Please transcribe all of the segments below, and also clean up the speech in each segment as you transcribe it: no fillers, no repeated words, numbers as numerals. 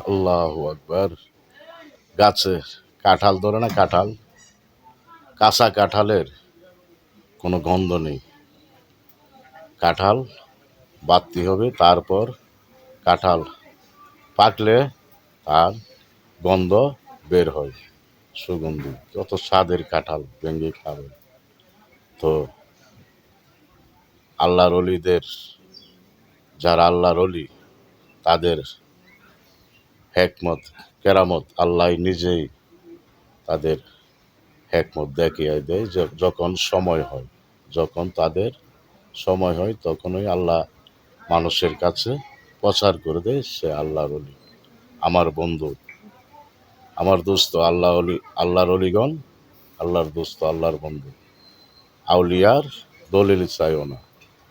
আল্লাহু আকবার। গাছে কাঁঠাল ধরে না, কাঁঠাল, কাঁচা কাঁঠালের কোনো গন্ধ নেই। কাঁঠাল বাড়তে হবে, তারপর কাঁঠাল পাকলে তার গন্ধ বের হয়, সুগন্ধি। যত স্বাদের কাঁঠাল ভেঙে খাবে। তো আল্লাহর অলিদের, যারা আল্লাহর অলি, তাদের হেকমত কেরামত আল্লাহ নিজেই তাদের হেকমত দেখিয়ে দেয়। যখন সময় হয়, যখন তাদের সময় হয়, তখনই আল্লাহ মানুষের কাছে প্রচার করে দেয় সে আল্লাহর অলি, আমার বন্ধু, আমার দোস্ত। আল্লাহ অলি, আল্লাহর অলিগণ আল্লাহর দোস্ত, আল্লাহর বন্ধু। আউলিয়ার দলিল চাইও না,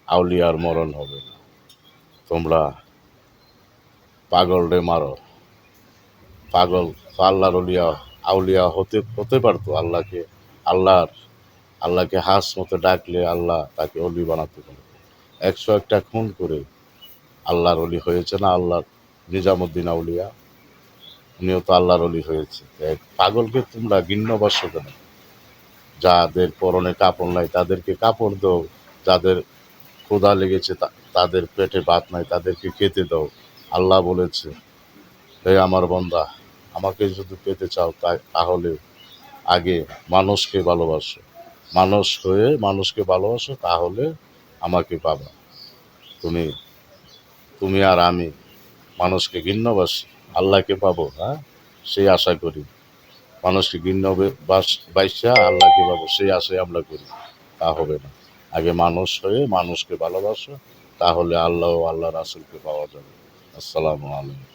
আউলিয়ার মরণ হবে না। তোমরা পাগল রে মারো, পাগল তো আল্লাহর অলিয়া, আউলিয়া হতে হতে পারতো। আল্লাহকে হাস মতো ডাকলে আল্লাহ তাকে অলি বানাতে পারে। 101টা খুন করে আল্লাহর অলি হয়েছে না? আল্লাহর নিজামুদ্দিন আউলিয়া, উনিও তো আল্লাহর অলি হয়েছে। পাগলকে তোমরা ঘৃণ্যবাস্য কেন? যাদের পরনে কাপড় নাই তাদেরকে কাপড় দাও, যাদের ক্ষুধা লেগেছে তাদের পেটে ভাত নাই তাদেরকে খেতে দাও। আল্লাহ বলেছে, হে আমার বান্দা, আমাকে যদি পেতে চাও তাহলে আগে মানুষকে ভালোবাসো, মানুষ হয়ে মানুষকে ভালোবাসো, তাহলে আমাকে পাবা। তুমি তুমি আর আমি মানুষকে ঘৃণ্যবাসী, আল্লাহকে পাবো, হ্যাঁ, সেই আশা করি। মানুষকে বাইসা আল্লাহকে পাবো সেই আশায় আমরা করি, তা হবে না। আগে মানুষ হয়ে মানুষকে ভালোবাসো, তাহলে আল্লাহ ও আল্লাহ রাসূলকে পাওয়া যাবে। আসসালামু আলাইকুম।